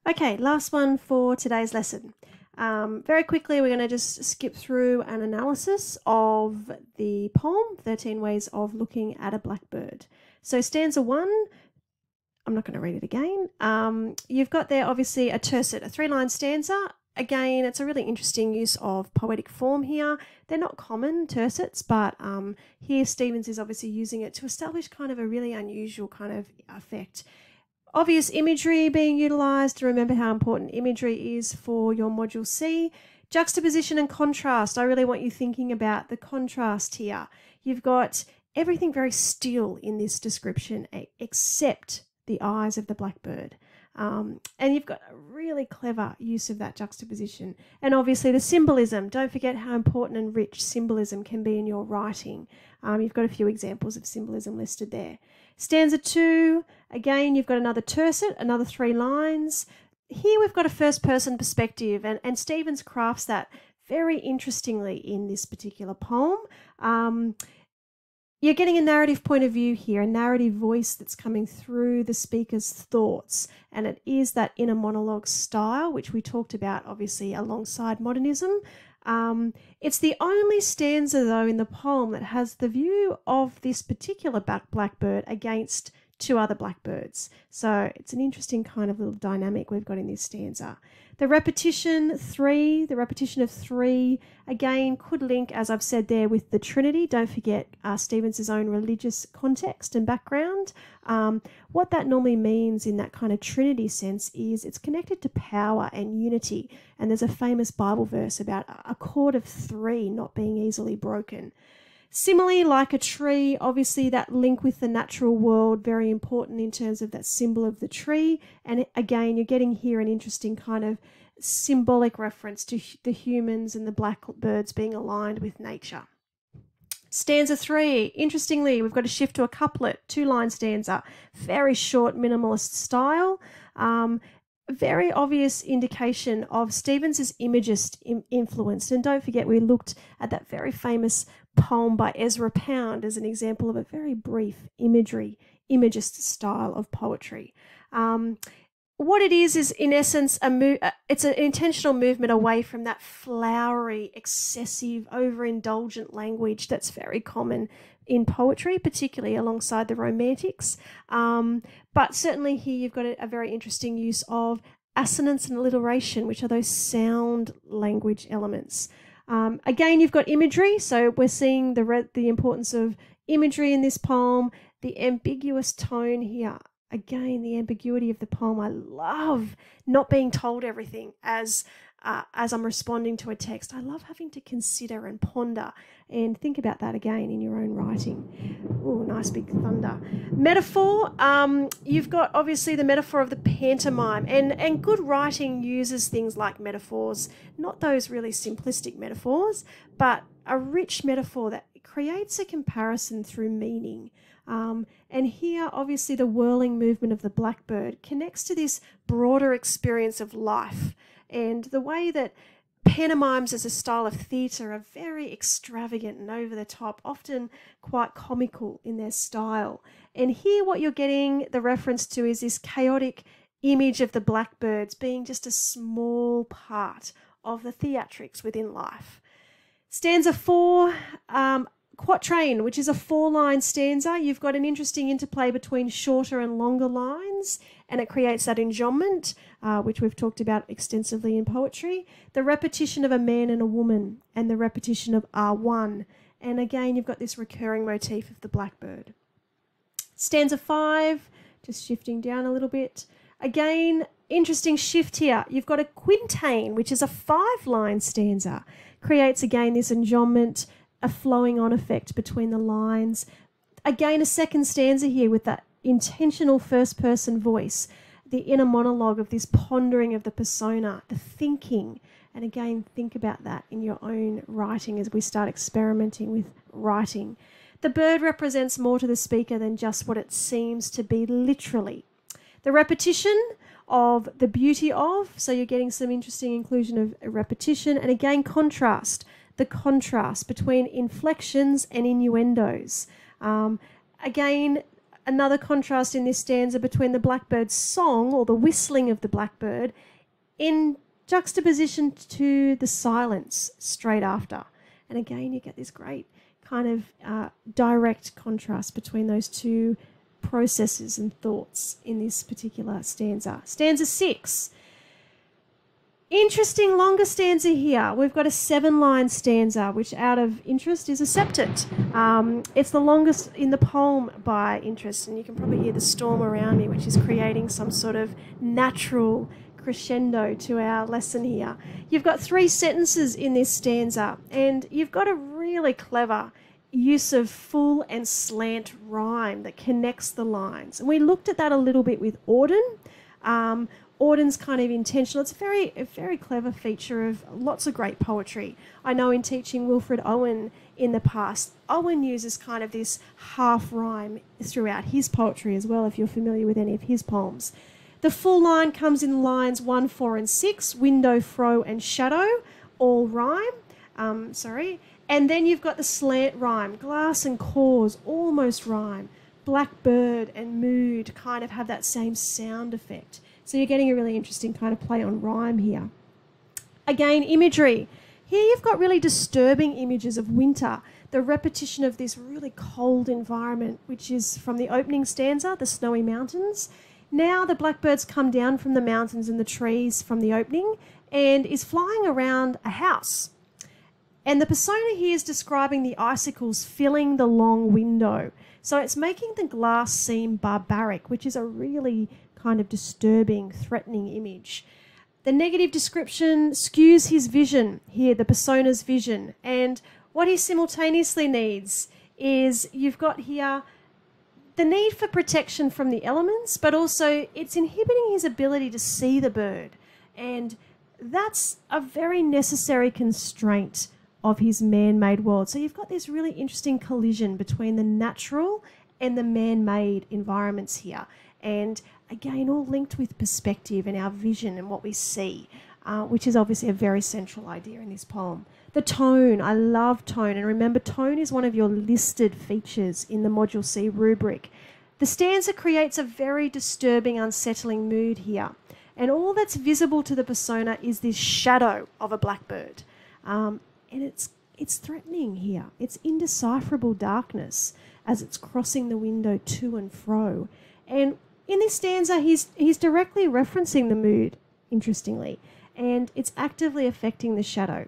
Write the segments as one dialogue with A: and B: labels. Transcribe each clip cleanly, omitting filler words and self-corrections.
A: Okay, last one for today's lesson. Very quickly, we're going to just skip through an analysis of the poem, 13 Ways of Looking at a Blackbird. So stanza 1, I'm not going to read it again. You've got there, obviously, a tercet, a 3-line stanza. Again, it's a really interesting use of poetic form here. They're not common tercets, but here Stevens is obviously using it to establish kind of a really unusual kind of effect. Obvious imagery being utilised. Remember how important imagery is for your Module C. Juxtaposition and contrast. I really want you thinking about the contrast here. You've got everything very still in this description except the eyes of the blackbird. And you've got a really clever use of that juxtaposition. And obviously the symbolism. Don't forget how important and rich symbolism can be in your writing. You've got a few examples of symbolism listed there. Stanza 2, again, you've got another tercet, another 3 lines. Here we've got a first-person perspective, and Stevens crafts that very interestingly in this particular poem. You're getting a narrative point of view here, a narrative voice that's coming through the speaker's thoughts, and it is that inner monologue style, which we talked about, obviously, alongside modernism. It's the only stanza, though, in the poem that has the view of this particular blackbird against 2 other blackbirds. So it's an interesting kind of little dynamic we've got in this stanza. The repetition of 3, again, could link, as I've said there, with the Trinity. Don't forget Stevens' own religious context and background. What that normally means in that kind of Trinity sense is it's connected to power and unity. And there's a famous Bible verse about a cord of 3 not being easily broken. Similarly, like a tree, obviously that link with the natural world, very important in terms of that symbol of the tree. And again, you're getting here an interesting kind of symbolic reference to the humans and the blackbirds being aligned with nature. Stanza 3, interestingly, we've got a shift to a couplet, 2-line stanza, very short minimalist style. Very obvious indication of Stevens' imagist influence. And don't forget, we looked at that very famous poem by Ezra Pound as an example of a very brief imagist style of poetry. What it is in essence, it's an intentional movement away from that flowery, excessive, overindulgent language that's very common in poetry, particularly alongside the Romantics. But certainly here you've got a very interesting use of assonance and alliteration, which are those sound language elements. Again, you've got imagery, so we're seeing the importance of imagery in this poem, the ambiguous tone here. Again, the ambiguity of the poem. I love not being told everything as I'm responding to a text. I love having to consider and ponder and think about that again in your own writing. Oh, nice big thunder. Metaphor. You've got obviously the metaphor of the pantomime, and good writing uses things like metaphors, not those really simplistic metaphors, but a rich metaphor that creates a comparison through meaning. And here, obviously, the whirling movement of the blackbird connects to this broader experience of life, and the way that pantomimes as a style of theatre are very extravagant and over the top, often quite comical in their style. And here what you're getting the reference to is this chaotic image of the blackbirds being just a small part of the theatrics within life. Stanza 4, quatrain, which is a 4-line stanza. You've got an interesting interplay between shorter and longer lines, and it creates that enjambment, which we've talked about extensively in poetry. The repetition of a man and a woman, and the repetition of R1. And again, you've got this recurring motif of the blackbird. Stanza 5, just shifting down a little bit. Again, interesting shift here. You've got a quintain, which is a 5-line stanza. Creates again this enjambment, a flowing on effect between the lines. Again, a second stanza here with that intentional first-person voice, the inner monologue of this pondering of the persona, the thinking. And again, think about that in your own writing as we start experimenting with writing. The bird represents more to the speaker than just what it seems to be literally. The repetition of the beauty of, so you're getting some interesting inclusion of a repetition, and again, contrast. The contrast between inflections and innuendos. Again, another contrast in this stanza between the blackbird's song, or the whistling of the blackbird, in juxtaposition to the silence straight after. And again, you get this great kind of direct contrast between those two processes and thoughts in this particular stanza. Stanza 6. Interesting longer stanza here. We've got a 7-line stanza, which out of interest is a septet. It's the longest in the poem by interest, and you can probably hear the storm around me, which is creating some sort of natural crescendo to our lesson here. You've got 3 sentences in this stanza, and you've got a really clever use of full and slant rhyme that connects the lines. And we looked at that a little bit with Auden. Auden's kind of intentional. It's a very clever feature of lots of great poetry. I know in teaching Wilfred Owen in the past, Owen uses kind of this half rhyme throughout his poetry as well, if you're familiar with any of his poems. The full line comes in lines 1, 4 and 6, window, fro and shadow, all rhyme. And then you've got the slant rhyme, glass and cause almost rhyme. Blackbird and mood kind of have that same sound effect. So you're getting a really interesting kind of play on rhyme here. Again, imagery. Here you've got really disturbing images of winter, the repetition of this really cold environment, which is from the opening stanza, the snowy mountains. Now the blackbird's come down from the mountains and the trees from the opening and is flying around a house. And the persona here is describing the icicles filling the long window. So it's making the glass seem barbaric, which is a really kind of disturbing, threatening image. The negative description skews his vision here, the persona's vision. And what he simultaneously needs is, you've got here the need for protection from the elements, but also it's inhibiting his ability to see the bird. And that's a very necessary constraint of his man-made world. So you've got this really interesting collision between the natural and the man-made environments here. And again, all linked with perspective and our vision and what we see, which is obviously a very central idea in this poem. The tone, I love tone. And remember, tone is one of your listed features in the Module C rubric. The stanza creates a very disturbing, unsettling mood here. And all that's visible to the persona is this shadow of a blackbird. And it's threatening here. It's indecipherable darkness as it's crossing the window to and fro. And in this stanza, he's directly referencing the mood, interestingly, and it's actively affecting the shadow.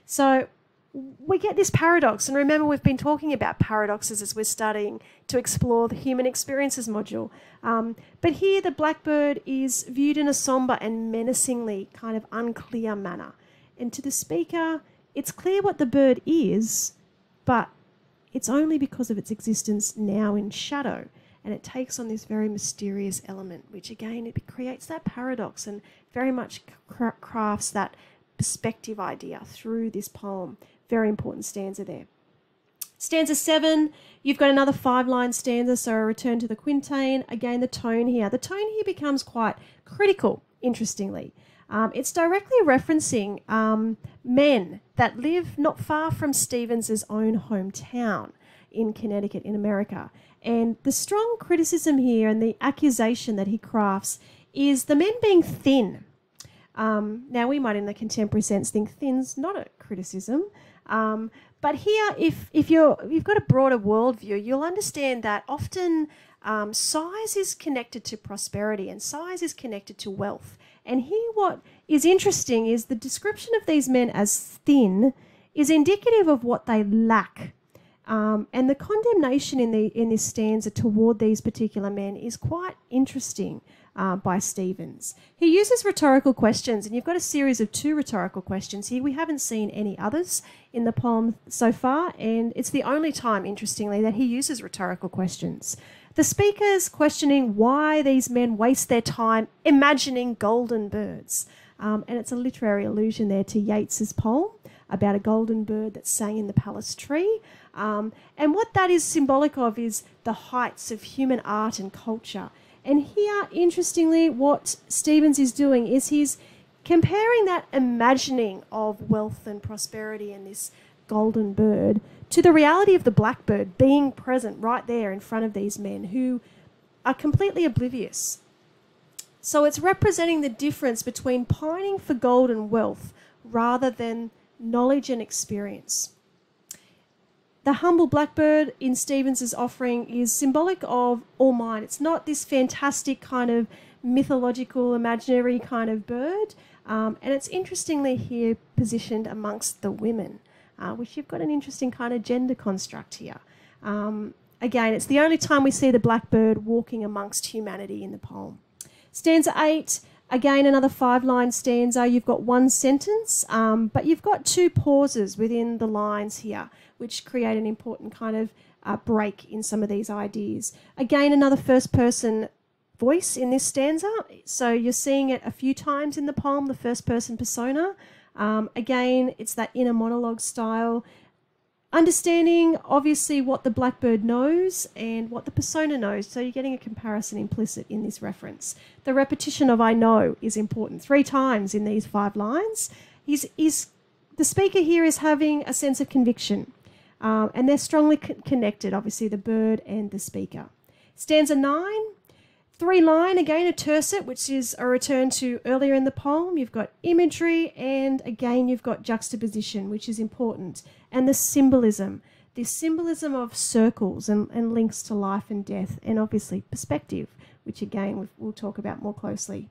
A: So we get this paradox, and remember we've been talking about paradoxes as we're starting to explore the human experiences module. But here the blackbird is viewed in a sombre and menacingly kind of unclear manner. And to the speaker, it's clear what the bird is, but it's only because of its existence now in shadow. And it takes on this very mysterious element, which again, it creates that paradox and very much crafts that perspective idea through this poem. Very important stanza there. Stanza 7, you've got another 5-line stanza, so a return to the quintain. Again, the tone here. The tone here becomes quite critical, interestingly. It's directly referencing men that live not far from Stevens's own hometown in Connecticut in America. And the strong criticism here and the accusation that he crafts is the men being thin. Now, we might in the contemporary sense think thin's not a criticism. But here, if you've got a broader worldview, you'll understand that often size is connected to prosperity and size is connected to wealth. And here what is interesting is the description of these men as thin is indicative of what they lack. And the condemnation in this stanza toward these particular men is quite interesting by Stevens. He uses rhetorical questions, and you've got a series of 2 rhetorical questions here. We haven't seen any others in the poem so far, and it's the only time, interestingly, that he uses rhetorical questions. The speaker's questioning why these men waste their time imagining golden birds. And it's a literary allusion there to Yeats's poem about a golden bird that sang in the palace tree. And what that is symbolic of is the heights of human art and culture. And here, interestingly, what Stevens is doing is he's comparing that imagining of wealth and prosperity and this golden bird to the reality of the blackbird being present right there in front of these men who are completely oblivious. So it's representing the difference between pining for gold and wealth rather than knowledge and experience. The humble blackbird in Stevens's offering is symbolic of all mind. It's not this fantastic kind of mythological, imaginary kind of bird. And it's interestingly here positioned amongst the women, which you've got an interesting kind of gender construct here. Again, it's the only time we see the blackbird walking amongst humanity in the poem. Stanza 8, again, another 5-line stanza. You've got one sentence, but you've got 2 pauses within the lines here, which create an important kind of break in some of these ideas. Again, another first-person voice in this stanza. So you're seeing it a few times in the poem, the first-person persona. Again, it's that inner monologue style. Understanding, obviously, what the blackbird knows and what the persona knows. So you're getting a comparison implicit in this reference. The repetition of I know is important 3 times in these 5 lines. The speaker here is having a sense of conviction. And they're strongly connected, obviously, the bird and the speaker. Stanza 9, 3-line, again a tercet, which is a return to earlier in the poem. You've got imagery and, again, you've got juxtaposition, which is important. And the symbolism, this symbolism of circles and links to life and death, and obviously perspective, which, again, we'll talk about more closely.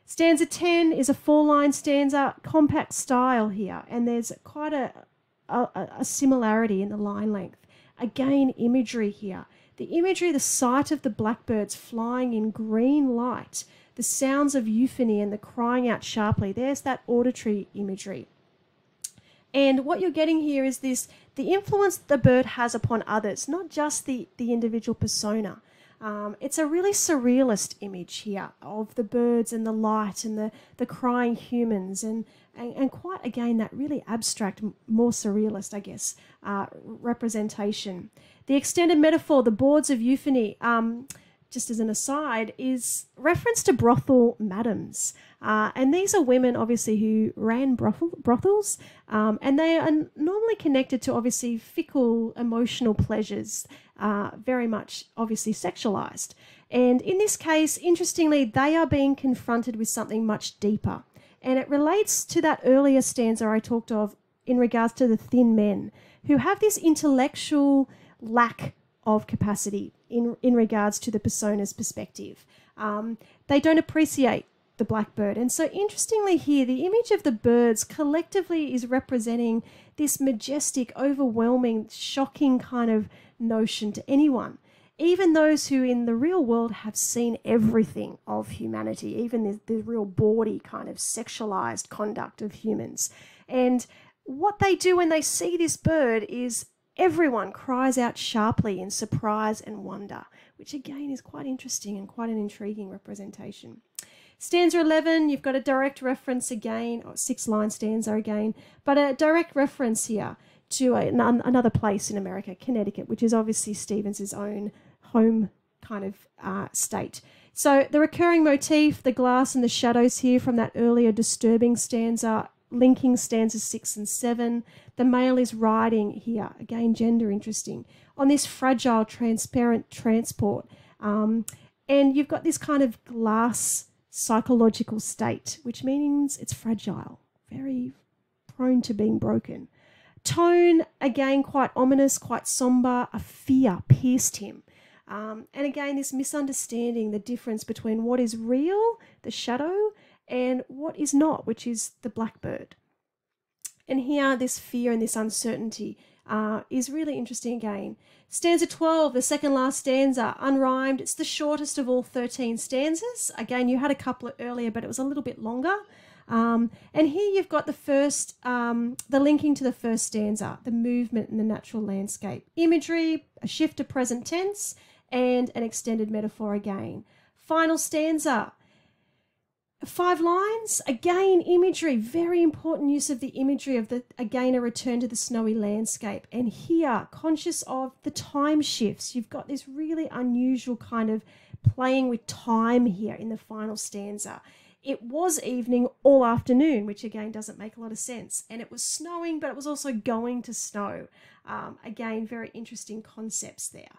A: Stanza 10 is a 4-line stanza, compact style here, and there's quite a similarity in the line length. Again, imagery here. The imagery, the sight of the blackbirds flying in green light, the sounds of euphony and the crying out sharply, there's that auditory imagery. And what you're getting here is the influence the bird has upon others, not just the individual persona. It's a really surrealist image here of the birds and the light and the crying humans and quite, again, that really abstract, more surrealist, I guess, representation. The extended metaphor, the boards of euphony, just as an aside, is reference to brothel madams. And these are women, obviously, who ran brothels, and they are normally connected to, obviously, fickle emotional pleasures, very much, obviously, sexualized. And in this case, interestingly, they are being confronted with something much deeper. And it relates to that earlier stanza I talked of in regards to the thin men, who have this intellectual lack of capacity in regards to the persona's perspective. They don't appreciate the blackbird. And so interestingly here, the image of the birds collectively is representing this majestic, overwhelming, shocking kind of notion to anyone. Even those who in the real world have seen everything of humanity, even the real bawdy kind of sexualized conduct of humans. And what they do when they see this bird is everyone cries out sharply in surprise and wonder, which again is quite interesting and quite an intriguing representation. Stanza 11, you've got a direct reference again, or 6-line stanza again, but a direct reference here to another place in America, Connecticut, which is obviously Stevens's own home kind of state. So the recurring motif, the glass and the shadows here from that earlier disturbing stanza, linking stanzas 6 and 7. The male is riding here, again, gender interesting, on this fragile, transparent transport. And you've got this kind of glass psychological state, which means it's fragile, very prone to being broken. Tone, again, quite ominous, quite somber. A fear pierced him. And again, this misunderstanding, the difference between what is real, the shadow, and what is not, which is the blackbird. And here, this fear and this uncertainty is really interesting again. Stanza 12, the second last stanza, unrhymed. It's the shortest of all 13 stanzas. Again, you had a couple earlier, but it was a little bit longer. And here you've got the first, the linking to the first stanza, the movement in the natural landscape. Imagery, a shift to present tense, and an extended metaphor again. Final stanza, 5 lines, again, imagery, very important use of the imagery of again, a return to the snowy landscape. And here, conscious of the time shifts, you've got this really unusual kind of playing with time here in the final stanza. It was evening all afternoon, which again doesn't make a lot of sense. And it was snowing, but it was also going to snow. Again, very interesting concepts there.